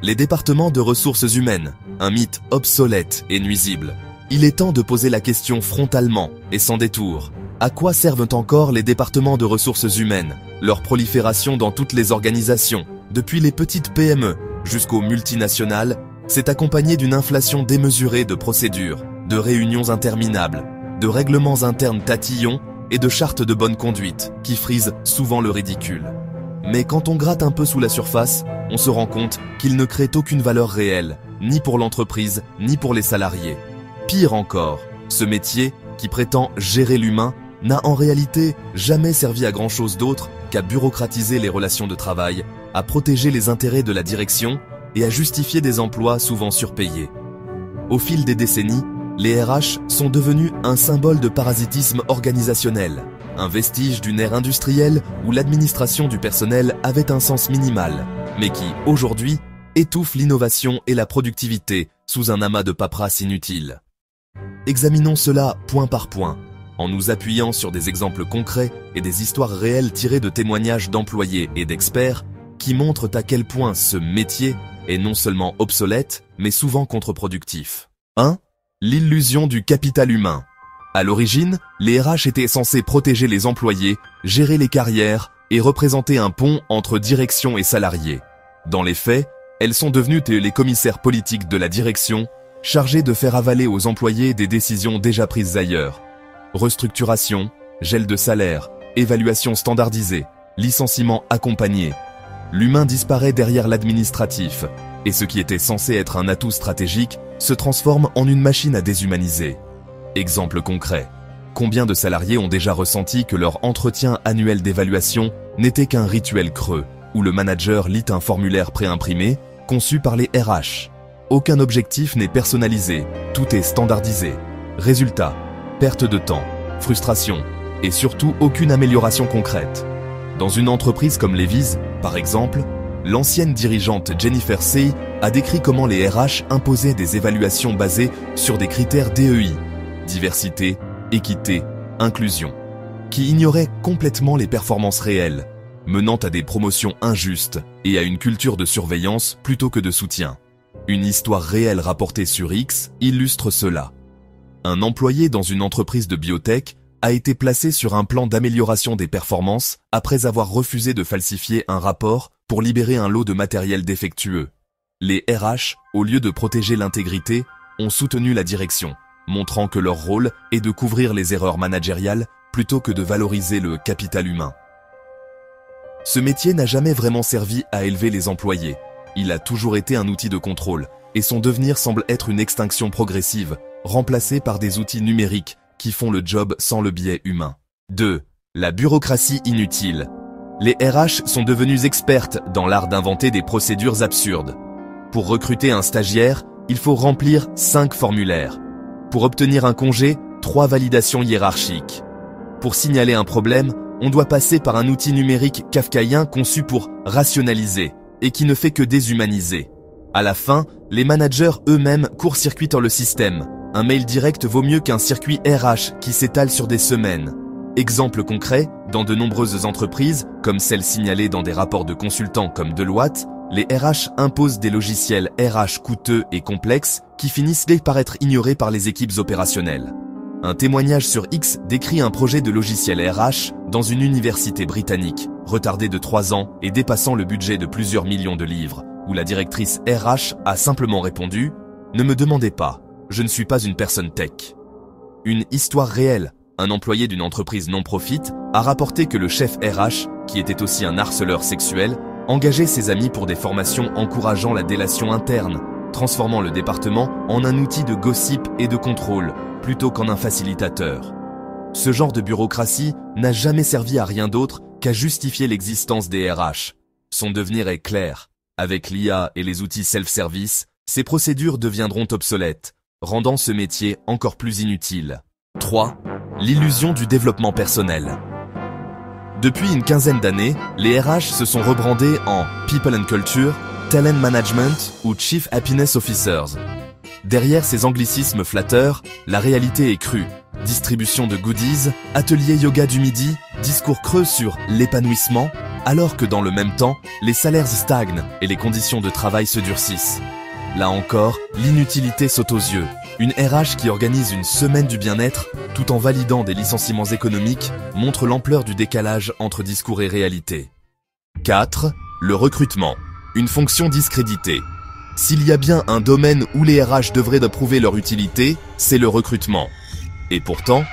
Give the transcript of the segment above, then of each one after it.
Les départements de ressources humaines, un mythe obsolète et nuisible. Il est temps de poser la question frontalement et sans détour. À quoi servent encore les départements de ressources humaines? Leur prolifération dans toutes les organisations, depuis les petites PME jusqu'aux multinationales, s'est accompagnée d'une inflation démesurée de procédures, de réunions interminables, de règlements internes tatillons et de chartes de bonne conduite qui frisent souvent le ridicule. Mais quand on gratte un peu sous la surface, on se rend compte qu'ils ne créent aucune valeur réelle, ni pour l'entreprise, ni pour les salariés. Pire encore, ce métier, qui prétend gérer l'humain, n'a en réalité jamais servi à grand-chose d'autre qu'à bureaucratiser les relations de travail, à protéger les intérêts de la direction et à justifier des emplois souvent surpayés. Au fil des décennies, les RH sont devenus un symbole de parasitisme organisationnel, un vestige d'une ère industrielle où l'administration du personnel avait un sens minimal, mais qui, aujourd'hui, étouffe l'innovation et la productivité sous un amas de paperasse inutile. Examinons cela point par point, en nous appuyant sur des exemples concrets et des histoires réelles tirées de témoignages d'employés et d'experts qui montrent à quel point ce métier est non seulement obsolète, mais souvent contre-productif. 1. L'illusion du capital humain. À l'origine, les RH étaient censés protéger les employés, gérer les carrières et représenter un pont entre direction et salariés. Dans les faits, elles sont devenues les commissaires politiques de la direction, chargés de faire avaler aux employés des décisions déjà prises ailleurs. Restructuration, gel de salaire, évaluation standardisée, licenciement accompagné. L'humain disparaît derrière l'administratif, et ce qui était censé être un atout stratégique se transforme en une machine à déshumaniser. Exemple concret. Combien de salariés ont déjà ressenti que leur entretien annuel d'évaluation n'était qu'un rituel creux, où le manager lit un formulaire préimprimé, conçu par les RH. Aucun objectif n'est personnalisé, tout est standardisé. Résultat, perte de temps, frustration, et surtout aucune amélioration concrète. Dans une entreprise comme Levi's, par exemple, l'ancienne dirigeante Jennifer Sey a décrit comment les RH imposaient des évaluations basées sur des critères DEI, diversité, équité, inclusion, qui ignoraient complètement les performances réelles, menant à des promotions injustes et à une culture de surveillance plutôt que de soutien. Une histoire réelle rapportée sur X illustre cela. Un employé dans une entreprise de biotech a été placé sur un plan d'amélioration des performances après avoir refusé de falsifier un rapport pour libérer un lot de matériel défectueux. Les RH, au lieu de protéger l'intégrité, ont soutenu la direction, montrant que leur rôle est de couvrir les erreurs managériales plutôt que de valoriser le capital humain. Ce métier n'a jamais vraiment servi à élever les employés. Il a toujours été un outil de contrôle, et son devenir semble être une extinction progressive, remplacée par des outils numériques qui font le job sans le biais humain. 2. La bureaucratie inutile. Les RH sont devenus expertes dans l'art d'inventer des procédures absurdes. Pour recruter un stagiaire, il faut remplir 5 formulaires. Pour obtenir un congé, 3 validations hiérarchiques. Pour signaler un problème, on doit passer par un outil numérique kafkaïen conçu pour rationaliser et qui ne fait que déshumaniser. À la fin, les managers eux-mêmes court-circuitent le système. Un mail direct vaut mieux qu'un circuit RH qui s'étale sur des semaines. Exemple concret, dans de nombreuses entreprises, comme celles signalées dans des rapports de consultants comme Deloitte, les RH imposent des logiciels RH coûteux et complexes qui finissent par être ignorés par les équipes opérationnelles. Un témoignage sur X décrit un projet de logiciel RH dans une université britannique, retardé de 3 ans et dépassant le budget de plusieurs millions de livres, où la directrice RH a simplement répondu « Ne me demandez pas, je ne suis pas une personne tech ». Une histoire réelle, un employé d'une entreprise non-profit a rapporté que le chef RH, qui était aussi un harceleur sexuel, engageait ses amis pour des formations encourageant la délation interne, transformant le département en un outil de gossip et de contrôle, plutôt qu'en un facilitateur. Ce genre de bureaucratie n'a jamais servi à rien d'autre qu'à justifier l'existence des RH. Son devenir est clair. Avec l'IA et les outils self-service, ces procédures deviendront obsolètes, rendant ce métier encore plus inutile. 3. L'illusion du développement personnel. Depuis une quinzaine d'années, les RH se sont rebrandés en People and Culture, Talent Management ou Chief Happiness Officers. Derrière ces anglicismes flatteurs, la réalité est crue. Distribution de goodies, atelier yoga du midi, discours creux sur l'épanouissement, alors que dans le même temps, les salaires stagnent et les conditions de travail se durcissent. Là encore, l'inutilité saute aux yeux. Une RH qui organise une semaine du bien-être, tout en validant des licenciements économiques, montre l'ampleur du décalage entre discours et réalité. 4. Le recrutement. Une fonction discréditée. S'il y a bien un domaine où les RH devraient prouver leur utilité, c'est le recrutement. Et pourtant,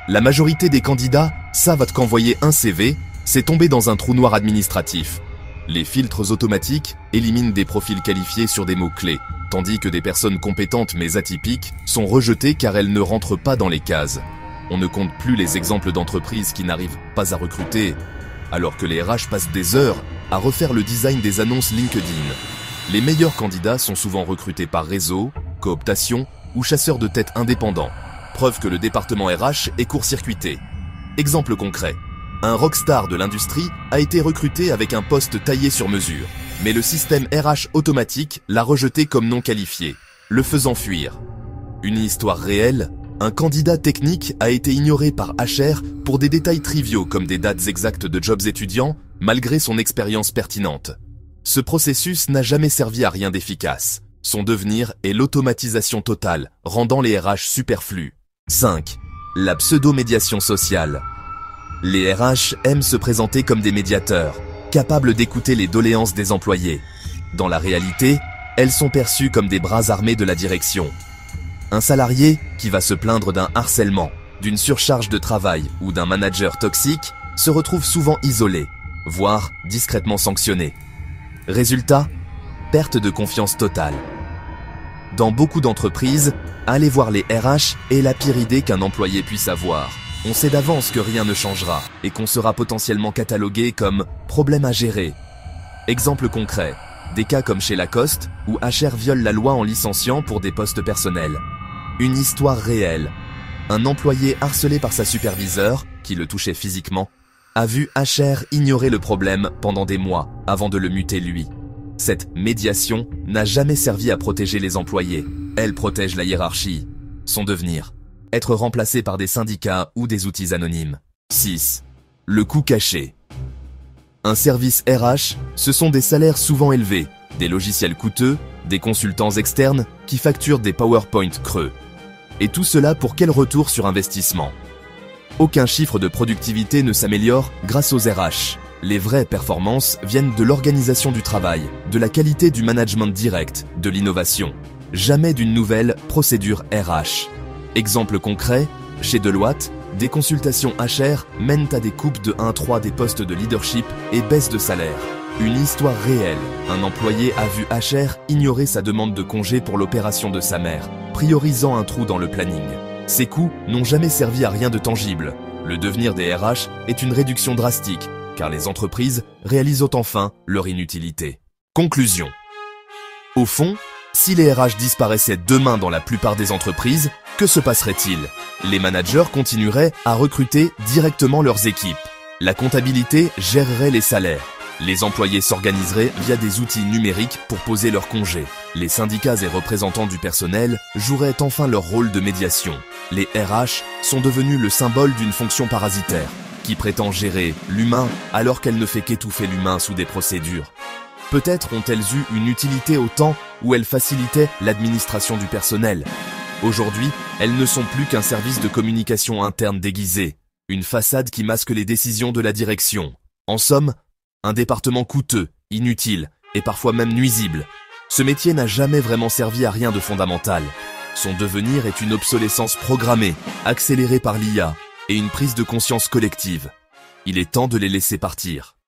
la majorité des candidats savent qu'envoyer un CV, c'est tomber dans un trou noir administratif. Les filtres automatiques éliminent des profils qualifiés sur des mots-clés, tandis que des personnes compétentes mais atypiques sont rejetées car elles ne rentrent pas dans les cases. On ne compte plus les exemples d'entreprises qui n'arrivent pas à recruter, alors que les RH passent des heures à refaire le design des annonces LinkedIn. Les meilleurs candidats sont souvent recrutés par réseau, cooptation ou chasseurs de tête indépendants. Preuve que le département RH est court-circuité. Exemple concret. Un rockstar de l'industrie a été recruté avec un poste taillé sur mesure. Mais le système RH automatique l'a rejeté comme non qualifié, le faisant fuir. Une histoire réelle, un candidat technique a été ignoré par HR pour des détails triviaux comme des dates exactes de jobs étudiants, malgré son expérience pertinente. Ce processus n'a jamais servi à rien d'efficace. Son devenir est l'automatisation totale, rendant les RH superflus. 5. La pseudo-médiation sociale. Les RH aiment se présenter comme des médiateurs, capables d'écouter les doléances des employés. Dans la réalité, elles sont perçues comme des bras armés de la direction. Un salarié qui va se plaindre d'un harcèlement, d'une surcharge de travail ou d'un manager toxique se retrouve souvent isolé, voire discrètement sanctionné. Résultat, perte de confiance totale. Dans beaucoup d'entreprises, aller voir les RH est la pire idée qu'un employé puisse avoir. On sait d'avance que rien ne changera et qu'on sera potentiellement catalogué comme « problème à gérer ». Exemple concret, des cas comme chez Lacoste où HR viole la loi en licenciant pour des postes personnels. Une histoire réelle. Un employé harcelé par sa superviseure, qui le touchait physiquement, a vu HR ignorer le problème pendant des mois avant de le muter lui. Cette médiation n'a jamais servi à protéger les employés. Elle protège la hiérarchie, son devenir. Être remplacé par des syndicats ou des outils anonymes. 6. Le coût caché. Un service RH, ce sont des salaires souvent élevés, des logiciels coûteux, des consultants externes qui facturent des PowerPoint creux. Et tout cela pour quel retour sur investissement? Aucun chiffre de productivité ne s'améliore grâce aux RH. Les vraies performances viennent de l'organisation du travail, de la qualité du management direct, de l'innovation. Jamais d'une nouvelle procédure RH. Exemple concret, chez Deloitte, des consultations HR mènent à des coupes de 1/3 des postes de leadership et baisse de salaire. Une histoire réelle. Un employé a vu HR ignorer sa demande de congé pour l'opération de sa mère, priorisant un trou dans le planning. Ces coûts n'ont jamais servi à rien de tangible. Le devenir des RH est une réduction drastique, car les entreprises réalisent enfin leur inutilité. Conclusion. Au fond, si les RH disparaissaient demain dans la plupart des entreprises, que se passerait-il? Les managers continueraient à recruter directement leurs équipes. La comptabilité gérerait les salaires. Les employés s'organiseraient via des outils numériques pour poser leurs congés. Les syndicats et représentants du personnel joueraient enfin leur rôle de médiation. Les RH sont devenus le symbole d'une fonction parasitaire, qui prétend gérer l'humain alors qu'elle ne fait qu'étouffer l'humain sous des procédures. Peut-être ont-elles eu une utilité au temps où elles facilitaient l'administration du personnel. Aujourd'hui, elles ne sont plus qu'un service de communication interne déguisé, une façade qui masque les décisions de la direction. En somme, un département coûteux, inutile et parfois même nuisible. Ce métier n'a jamais vraiment servi à rien de fondamental. Son devenir est une obsolescence programmée, accélérée par l'IA et une prise de conscience collective. Il est temps de les laisser partir.